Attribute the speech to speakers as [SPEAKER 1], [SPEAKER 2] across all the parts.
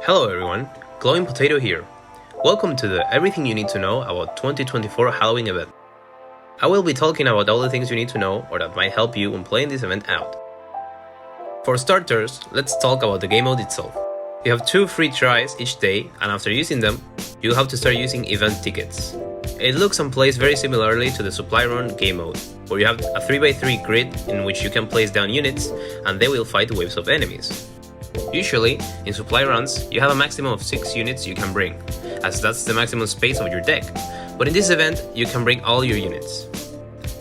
[SPEAKER 1] Hello everyone, Glowing Potato here. Welcome to the Everything You Need to Know about 2024 Halloween event. I will be talking about all the things you need to know or that might help you when playing this event out. For starters, let's talk about the game mode itself. You have 2 free tries each day, and after using them, you'll have to start using event tickets. It looks and plays very similarly to the supply run game mode, where you have a 3x3 grid in which you can place down units and they will fight waves of enemies. Usually, in supply runs, you have a maximum of 6 units you can bring, as that's the maximum space of your deck, but in this event, you can bring all your units.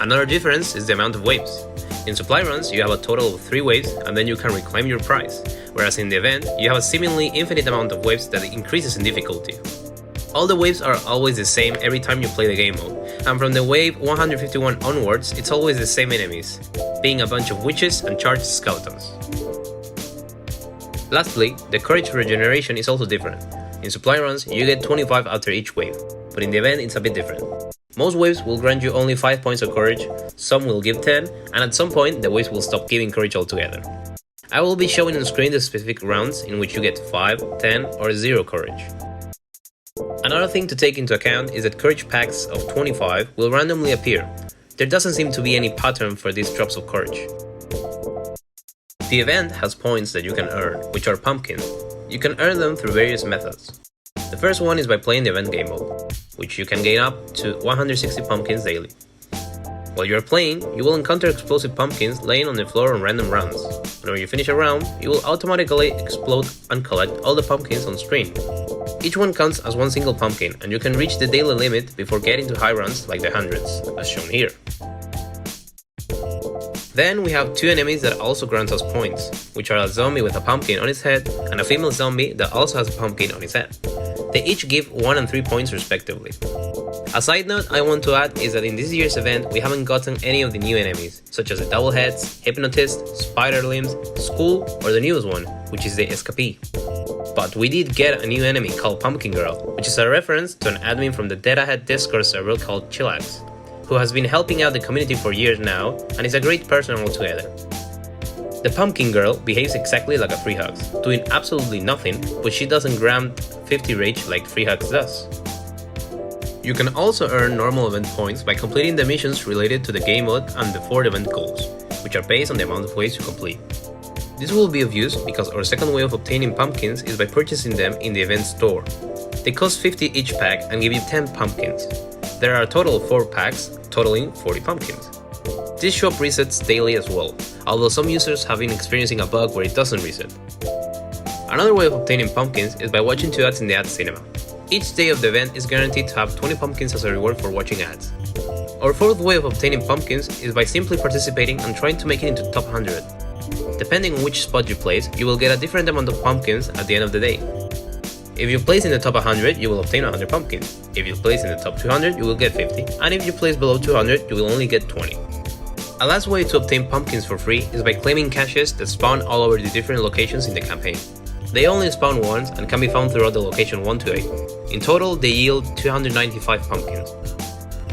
[SPEAKER 1] Another difference is the amount of waves. In supply runs, you have a total of 3 waves and then you can reclaim your prize, whereas in the event, you have a seemingly infinite amount of waves that increases in difficulty. All the waves are always the same every time you play the game mode, and from the wave 151 onwards, it's always the same enemies, being a bunch of witches and charged skeletons. Lastly, the courage regeneration is also different. In supply runs, you get 25 after each wave, but in the event it's a bit different. Most waves will grant you only 5 points of courage, some will give 10, and at some point the waves will stop giving courage altogether. I will be showing on screen the specific rounds in which you get 5, 10 or 0 courage. Another thing to take into account is that courage packs of 25 will randomly appear. There doesn't seem to be any pattern for these drops of courage. The event has points that you can earn, which are pumpkins. You can earn them through various methods. The first one is by playing the event game mode, which you can gain up to 160 pumpkins daily. While you are playing, you will encounter explosive pumpkins laying on the floor on random rounds. Whenever you finish a round, you will automatically explode and collect all the pumpkins on screen. Each one counts as one single pumpkin, and you can reach the daily limit before getting to high runs like the hundreds, as shown here. Then we have 2 enemies that also grant us points, which are a zombie with a pumpkin on its head and a female zombie that also has a pumpkin on its head. They each give 1 and 3 points respectively. A side note I want to add is that in this year's event we haven't gotten any of the new enemies, such as the Doubleheads, Hypnotist, Spider Limbs, Skull, or the newest one, which is the Escapee. But we did get a new enemy called Pumpkin Girl, which is a reference to an admin from the Dead Ahead Discord server called Chillax, who has been helping out the community for years now and is a great person altogether. The Pumpkin Girl behaves exactly like a Free Hugs, doing absolutely nothing, but she doesn't grant 50 rage like Free Hugs does. You can also earn normal event points by completing the missions related to the game mode and the 4 event goals, which are based on the amount of waves you complete. This will be of use because our second way of obtaining pumpkins is by purchasing them in the event store. They cost 50 each pack and give you 10 pumpkins. There are a total of 4 packs, totaling 40 pumpkins. This shop resets daily as well, although some users have been experiencing a bug where it doesn't reset. Another way of obtaining pumpkins is by watching 2 ads in the ad cinema. Each day of the event is guaranteed to have 20 pumpkins as a reward for watching ads. Our 4th way of obtaining pumpkins is by simply participating and trying to make it into top 100. Depending on which spot you place, you will get a different amount of pumpkins at the end of the day. If you place in the top 100, you will obtain 100 pumpkins. If you place in the top 200, you will get 50, and if you place below 200, you will only get 20. A last way to obtain pumpkins for free is by claiming caches that spawn all over the different locations in the campaign. They only spawn once and can be found throughout the location 1 to 8. In total, they yield 295 pumpkins.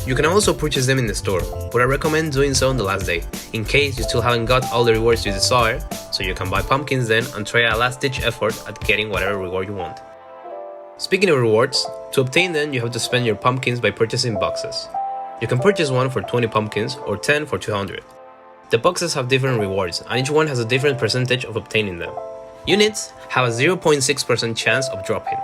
[SPEAKER 1] You can also purchase them in the store, but I recommend doing so on the last day, in case you still haven't got all the rewards you desire, so you can buy pumpkins then and try a last-ditch effort at getting whatever reward you want. Speaking of rewards, to obtain them you have to spend your pumpkins by purchasing boxes. You can purchase one for 20 pumpkins or 10 for 200. The boxes have different rewards and each one has a different percentage of obtaining them. Units have a 0.6% chance of dropping.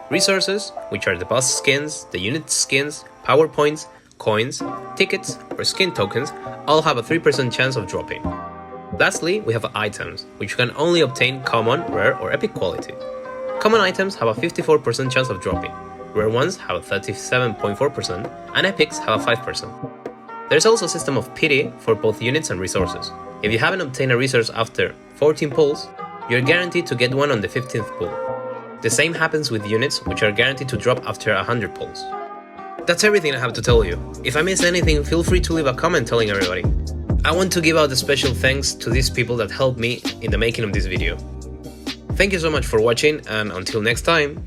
[SPEAKER 1] Resources, which are the boss skins, the unit skins, power points, coins, tickets, or skin tokens, all have a 3% chance of dropping. Lastly, we have items, which you can only obtain common, rare, or epic quality. Common items have a 54% chance of dropping, rare ones have a 37.4%, and epics have a 5%. There's also a system of pity for both units and resources. If you haven't obtained a resource after 14 pulls, you're guaranteed to get one on the 15th pull. The same happens with units, which are guaranteed to drop after 100 pulls. That's everything I have to tell you. If I missed anything, feel free to leave a comment telling everybody. I want to give out a special thanks to these people that helped me in the making of this video. Thank you so much for watching, and until next time!